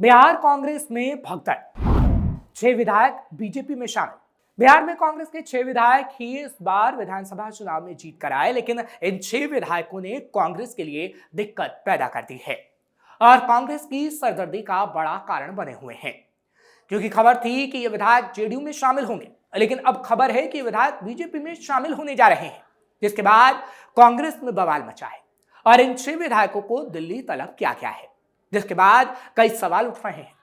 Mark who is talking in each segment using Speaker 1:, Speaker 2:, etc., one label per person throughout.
Speaker 1: बिहार कांग्रेस में भगदड़, 6 विधायक बीजेपी में शामिल। बिहार में कांग्रेस के 6 विधायक ही इस बार विधानसभा चुनाव में जीत कर आए, लेकिन इन 6 विधायकों ने कांग्रेस के लिए दिक्कत पैदा कर दी है और कांग्रेस की सरदर्दी का बड़ा कारण बने हुए हैं। क्योंकि खबर थी कि ये विधायक जेडीयू में शामिल होंगे, लेकिन अब खबर है कि विधायक बीजेपी में शामिल होने जा रहे हैं, जिसके बाद कांग्रेस में बवाल मचा है और इन 6 विधायकों को दिल्ली तलब किया गया है, जिसके बाद कई सवाल उठ रहे हैं।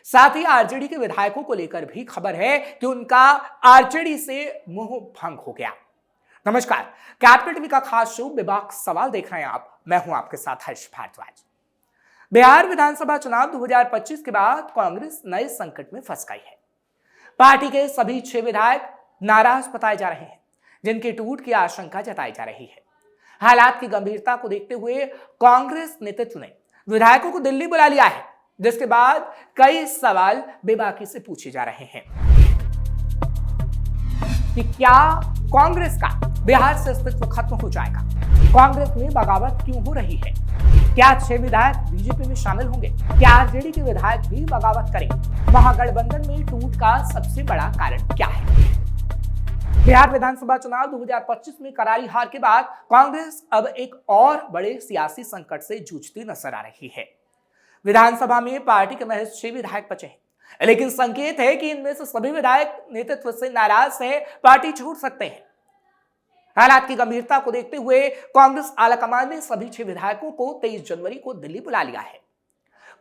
Speaker 1: साथ ही आरजेडी के विधायकों को लेकर भी खबर है कि उनका आरजेडी से मोह भंग हो गया। नमस्कार, कैपिटल टीवी का खास शो बेबाक सवाल देख रहे हैं आप। मैं हूं आपके साथ हर्ष भारद्वाज। बिहार विधानसभा चुनाव 2025 के बाद कांग्रेस नए संकट में फंस गई है। पार्टी के सभी 6 विधायक नाराज बताए जा रहे हैं, जिनके टूट की आशंका जताई जा रही है। हालात की गंभीरता को देखते हुए कांग्रेस नेतृत्व ने विधायकों को दिल्ली बुला लिया है, जिसके बाद कई सवाल बेबाकी से पूछे जा रहे हैं कि क्या कांग्रेस का बिहार से अस्तित्व खत्म हो जाएगा? कांग्रेस में बगावत क्यों हो रही है? क्या 6 विधायक बीजेपी में शामिल होंगे? क्या आरजेडी के विधायक भी बगावत करेंगे? महागठबंधन में टूट का सबसे बड़ा कारण क्या है? बिहार विधानसभा चुनाव 2025 में करारी हार के बाद कांग्रेस अब एक और बड़े सियासी संकट से जूझती नजर आ रही है। विधानसभा में पार्टी के महज 6 विधायक बचे हैं, लेकिन संकेत है कि इनमें से सभी विधायक नेतृत्व से नाराज हैं, पार्टी छोड़ सकते हैं। हालात की गंभीरता को देखते हुए कांग्रेस आलाकमान ने सभी 6 विधायकों को 23 जनवरी को दिल्ली बुला लिया है।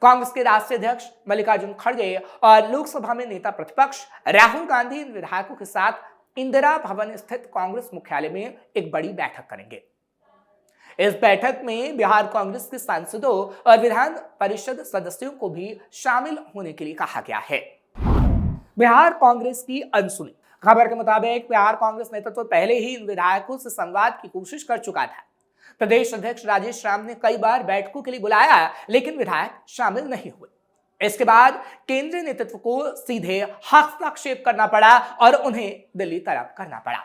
Speaker 1: कांग्रेस के राष्ट्रीय अध्यक्ष मल्लिकार्जुन खड़गे और लोकसभा में नेता प्रतिपक्ष राहुल गांधी इन विधायकों के साथ इंदिरा भवन स्थित कांग्रेस मुख्यालय में एक बड़ी बैठक करेंगे। इस बैठक में बिहार कांग्रेस के सांसदों और विधान परिषद सदस्यों को भी शामिल होने के लिए कहा गया है। बिहार कांग्रेस की अनसुनी खबर के मुताबिक बिहार कांग्रेस नेतृत्व पहले ही इन विधायकों से संवाद की कोशिश कर चुका था। प्रदेश अध्यक्ष राजेश राम ने कई बार बैठकों के लिए बुलाया, लेकिन विधायक शामिल नहीं हुए। इसके बाद केंद्रीय नेतृत्व को सीधे हस्तक्षेप करना पड़ा और उन्हें दिल्ली तलब करना पड़ा।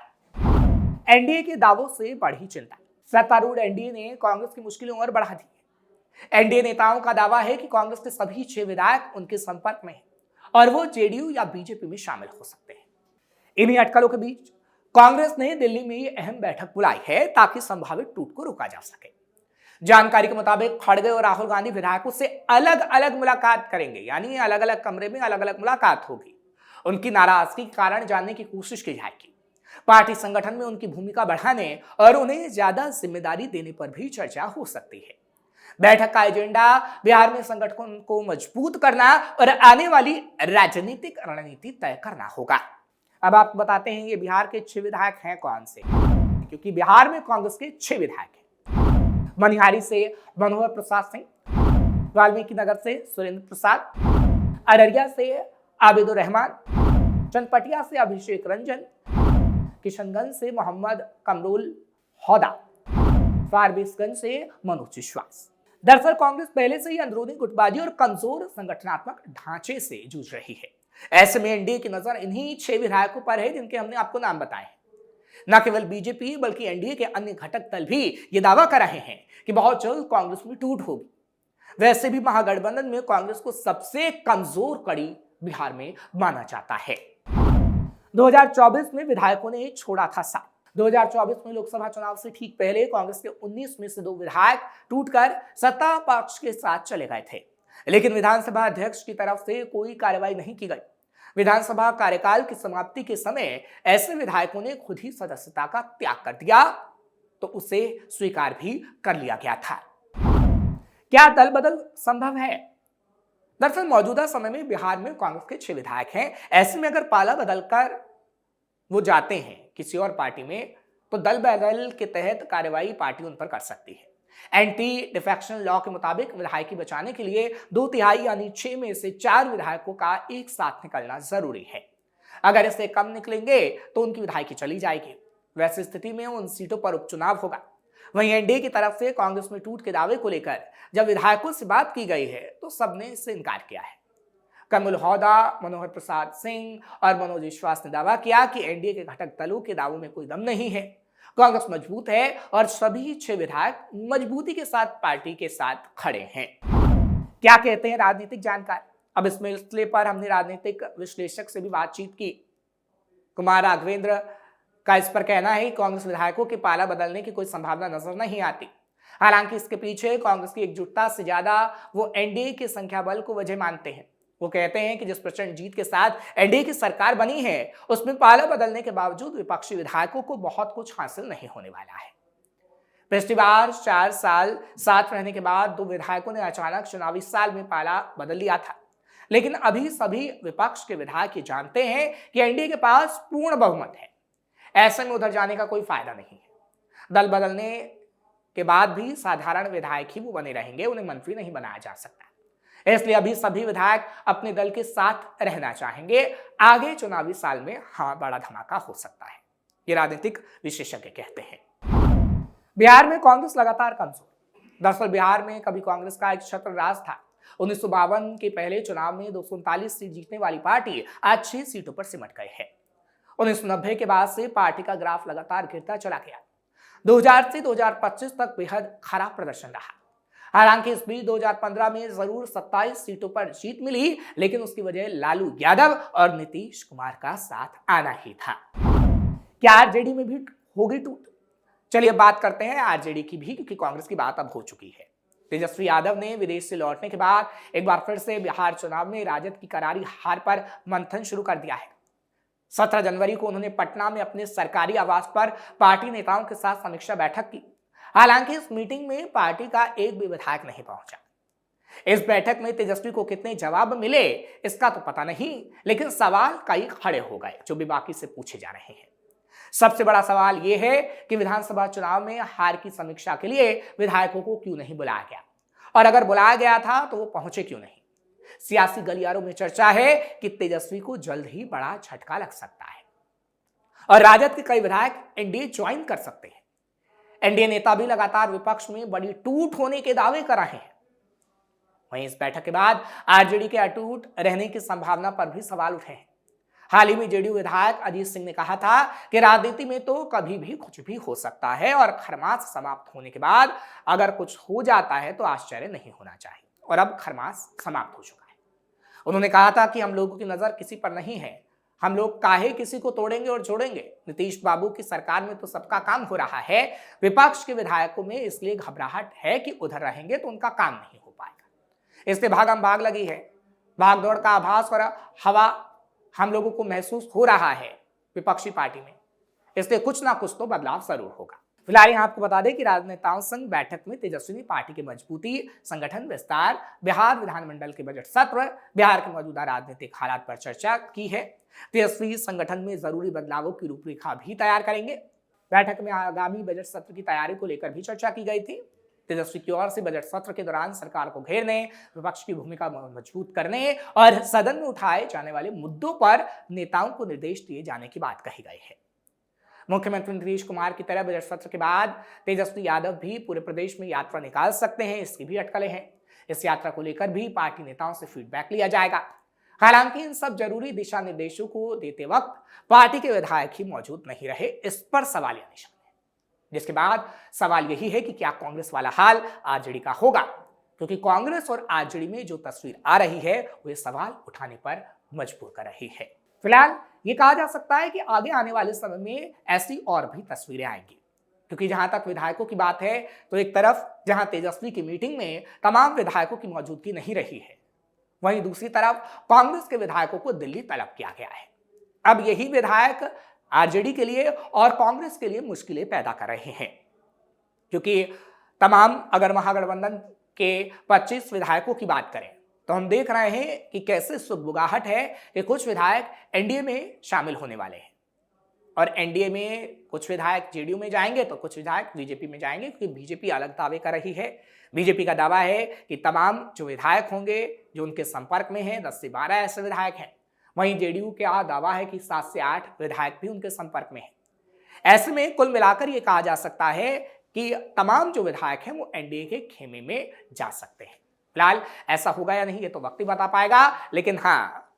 Speaker 1: एनडीए के दावों से बढ़ी चिंता। सत्तारूढ़ एनडीए ने कांग्रेस की मुश्किलें और बढ़ा दी है। एनडीए नेताओं का दावा है कि कांग्रेस के सभी 6 विधायक उनके संपर्क में हैं और वो जेडीयू या बीजेपी में शामिल हो सकते हैं। इन्हीं अटकलों के बीच कांग्रेस ने दिल्ली में ये अहम बैठक बुलाई है ताकि संभावित टूट को रोका जा सके। जानकारी के मुताबिक खड़गे और राहुल गांधी विधायकों से अलग अलग मुलाकात करेंगे, यानी अलग अलग कमरे में अलग अलग मुलाकात होगी। उनकी नाराजगी के कारण जानने की कोशिश की जाएगी। पार्टी संगठन में उनकी भूमिका बढ़ाने और उन्हें ज्यादा जिम्मेदारी देने पर भी चर्चा हो सकती है। बैठक का एजेंडा बिहार में संगठन को मजबूत करना और आने वाली राजनीतिक रणनीति तय करना होगा। अब आपको बताते हैं ये बिहार के 6 विधायक हैं कौन से, क्योंकि बिहार में कांग्रेस के 6 विधायक हैं। मनिहारी से मनोहर प्रसाद सिंह, वाल्मीकि नगर से सुरेंद्र प्रसाद, अररिया से आबिदुर रहमान, चनपटिया से अभिषेक रंजन, किशनगंज से मोहम्मद कमरुल हौदा, फारबिसगंज से मनोज विश्वास। दरअसल कांग्रेस पहले से ही अंदरूनी गुटबाजी और कमजोर संगठनात्मक ढांचे से जूझ रही है। ऐसे में एनडीए की नजर इन्हीं 6 विधायकों पर है, जिनके हमने आपको नाम बताए हैं। न केवल बीजेपी बल्कि एनडीए के अन्य घटक दल भी ये दावा कर रहे हैं कि बहुत जल्द कांग्रेस में टूट होगी। वैसे भी महागठबंधन में कांग्रेस को सबसे कमजोर कड़ी बिहार में माना जाता है। 2024 में विधायकों ने छोड़ा था साथ। 2024 में लोकसभा चुनाव से ठीक पहले कांग्रेस के 19 में से 2 विधायक टूटकर सत्ता पक्ष के साथ चले गए थे, लेकिन विधानसभा अध्यक्ष की तरफ से कोई कार्रवाई नहीं की गई। विधानसभा कार्यकाल की समाप्ति के समय ऐसे विधायकों ने खुद ही सदस्यता का त्याग कर दिया, तो उसे स्वीकार भी कर लिया गया था। क्या दल बदल संभव है? दरअसल मौजूदा समय में बिहार में कांग्रेस के 6 विधायक हैं। ऐसे में अगर पाला बदलकर वो जाते हैं किसी और पार्टी में, तो दल बदल के तहत कार्रवाई पार्टी उन पर कर सकती है। एंटी डिफेक्शन लॉ के मुताबिक विधायकी बचाने के लिए 2/3 यानी 6 में से 4 विधायकों का एक साथ निकलना जरूरी है। अगर इससे कम निकलेंगे तो उनकी विधायकी चली जाएगी। वैसी स्थिति में उन सीटों पर उपचुनाव होगा। वहीं एनडीए की तरफ से कांग्रेस में टूट के दावे को लेकर जब विधायकों से बात की गई है, तो सबने इससे इनकार किया है। कमरुल हौदा, मनोहर प्रसाद सिंह और मनोज विश्वास ने दावा किया कि एनडीए के घटक दलों के दावों में कोई दम नहीं है। कांग्रेस मजबूत है और सभी 6 विधायक मजबूती के साथ पार्टी के साथ खड़े हैं। क्या कहते हैं राजनीतिक जानकार? अब इस मसले पर हमने राजनीतिक विश्लेषक से भी बातचीत की। कुमार राघवेंद्र का इस पर कहना है कि कांग्रेस विधायकों के पाला बदलने की कोई संभावना नजर नहीं आती। हालांकि इसके पीछे कांग्रेस की एकजुटता से ज्यादा वो एनडीए के संख्या बल को वजह मानते हैं। वो कहते हैं कि जिस प्रचंड जीत के साथ एनडीए की सरकार बनी है, उसमें पाला बदलने के बावजूद विपक्षी विधायकों को बहुत कुछ हासिल नहीं होने वाला है। पिछली बार 4 साल साथ रहने के बाद 2 विधायकों ने अचानक चुनावी साल में पाला बदल लिया था, लेकिन अभी सभी विपक्ष के विधायक ये जानते हैं कि एनडीए के पास पूर्ण बहुमत है। ऐसे में उधर जाने का कोई फायदा नहीं है। दल बदलने के बाद भी साधारण विधायक ही वो बने रहेंगे, उन्हें मंत्री नहीं बनाया जा सकता। इसलिए अभी सभी विधायक अपने दल के साथ रहना चाहेंगे। आगे चुनावी साल में बड़ा धमाका हो सकता है, ये राजनीतिक विशेषज्ञ कहते हैं। बिहार में कांग्रेस लगातार कमजोर। दरअसल बिहार में कभी कांग्रेस का एक छत्र राज था। 1952 के पहले चुनाव में 239 सीट जीतने वाली पार्टी आज 6 सीटों पर सिमट गई है। 1990 के बाद से पार्टी का ग्राफ लगातार गिरता चला गया। 2000 से 2025 तक बेहद खराब प्रदर्शन रहा। हालांकि इस बीच 2015 में जरूर 27 सीटों पर जीत मिली, लेकिन उसकी वजह लालू यादव और नीतीश कुमार का साथ आना ही था। क्या आरजेडी में भी होगी टूट? चलिए बात करते हैं आरजेडी की भी, क्योंकि कांग्रेस की बात अब हो चुकी है। तेजस्वी यादव ने विदेश से लौटने के बाद एक बार फिर से बिहार चुनाव में राजद की करारी हार पर मंथन शुरू कर दिया है। 17 जनवरी को उन्होंने पटना में अपने सरकारी आवास पर पार्टी नेताओं के साथ समीक्षा बैठक की। हालांकि इस मीटिंग में पार्टी का एक भी विधायक नहीं पहुंचा। इस बैठक में तेजस्वी को कितने जवाब मिले इसका तो पता नहीं, लेकिन सवाल कई खड़े हो गए जो भी बाकी से पूछे जा रहे हैं। सबसे बड़ा सवाल यह है कि विधानसभा चुनाव में हार की समीक्षा के लिए विधायकों को क्यों नहीं बुलाया गया, और अगर बुलाया गया था तो वो पहुंचे क्यों नहीं। सियासी गलियारों में चर्चा है कि तेजस्वी को जल्द ही बड़ा झटका लग सकता है और राजद के कई विधायक एनडीए ज्वाइन कर सकते हैं। एनडीए नेता भी लगातार विपक्ष में बड़ी टूट होने के दावे कर रहे हैं। वहीं इस बैठक के बाद आरजेडी के अटूट रहने की संभावना पर भी सवाल उठे हैं। हाल ही में जेडीयू विधायक अजीत सिंह ने कहा था कि राजनीति में तो कभी भी कुछ भी हो सकता है और खरमास समाप्त होने के बाद अगर कुछ हो जाता है तो आश्चर्य नहीं होना चाहिए, और अब खरमास समाप्त हो चुका है। उन्होंने कहा था कि हम लोगों की नजर किसी पर नहीं है, हम लोग काहे किसी को तोड़ेंगे और जोड़ेंगे। नीतीश बाबू की सरकार में तो सबका काम हो रहा है, विपक्ष के विधायकों में इसलिए घबराहट है कि उधर रहेंगे तो उनका काम नहीं हो पाएगा। इसलिए भागम भाग लगी है, भाग दौड़ का आभास और हवा हम लोगों को महसूस हो रहा है विपक्षी पार्टी में, इसलिए कुछ ना कुछ तो बदलाव जरूर होगा। फिलहाल यहाँ आपको बता दें कि राजनेताओं संघ बैठक में तेजस्वी ने पार्टी की मजबूती, संगठन विस्तार, बिहार विधानमंडल के बजट सत्र, बिहार के मौजूदा राजनीतिक हालात पर चर्चा की है। तेजस्वी संगठन में जरूरी बदलावों की रूपरेखा भी तैयार करेंगे। बैठक में आगामी बजट सत्र की तैयारी को लेकर भी चर्चा की गई थी। तेजस्वी की ओर से बजट सत्र के दौरान सरकार को घेरने, विपक्ष की भूमिका मजबूत करने और सदन में उठाए जाने वाले मुद्दों पर नेताओं को निर्देश दिए जाने की बात कही गई है। मुख्यमंत्री नीतीश कुमार की तरह बजट सत्र के बाद तेजस्वी यादव भी पूरे प्रदेश में यात्रा निकाल सकते हैं, इसकी भी अटकलें हैं। इस यात्रा को लेकर भी पार्टी नेताओं से फीडबैक लिया जाएगा। हालांकि इन सब जरूरी दिशा निर्देशों को देते वक्त पार्टी के विधायक ही मौजूद नहीं रहे, इस पर सवालिया निशान है। जिसके बाद सवाल यही है कि क्या कांग्रेस वाला हाल आरजेडी का होगा, क्योंकि कांग्रेस और आरजेडी में जो तस्वीर आ रही है वो सवाल उठाने पर मजबूर कर रही है। फिलहाल ये कहा जा सकता है कि आगे आने वाले समय में ऐसी और भी तस्वीरें आएंगी, क्योंकि जहां तक विधायकों की बात है तो एक तरफ जहां तेजस्वी की मीटिंग में तमाम विधायकों की मौजूदगी नहीं रही है, वहीं दूसरी तरफ कांग्रेस के विधायकों को दिल्ली तलब किया गया है। अब यही विधायक आरजेडी के लिए और कांग्रेस के लिए मुश्किलें पैदा कर रहे हैं, क्योंकि तमाम अगर महागठबंधन के 25 विधायकों की बात करें तो हम देख रहे हैं कि कैसे सुगबुगाहट है कि कुछ विधायक एनडीए में शामिल होने वाले हैं और एनडीए में कुछ विधायक जेडीयू में जाएंगे तो कुछ विधायक बीजेपी में जाएंगे, क्योंकि बीजेपी अलग दावे कर रही है। बीजेपी का दावा है कि तमाम जो विधायक होंगे जो उनके संपर्क में हैं 10 से 12 ऐसे विधायक हैं। वहीं जेडीयू का दावा है कि 7 से 8 विधायक भी उनके संपर्क में हैं। ऐसे में कुल मिलाकर यह कहा जा सकता है कि तमाम जो विधायक हैं वो एनडीए के खेमे में जा सकते हैं। फिलहाल ऐसा होगा या नहीं ये तो वक्त ही बता पाएगा, लेकिन हाँ,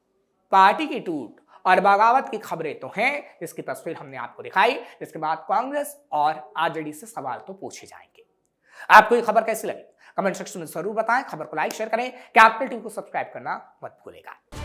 Speaker 1: पार्टी की टूट और बगावत की खबरें तो हैं, इसकी तस्वीर हमने आपको दिखाई। इसके बाद कांग्रेस और आरजेडी से सवाल तो पूछे जाएंगे। आपको ये खबर कैसी लगी कमेंट सेक्शन में जरूर बताएं। खबर को लाइक शेयर करें, कैपिटल टीवी को सब्सक्राइब करना मत भूलिएगा।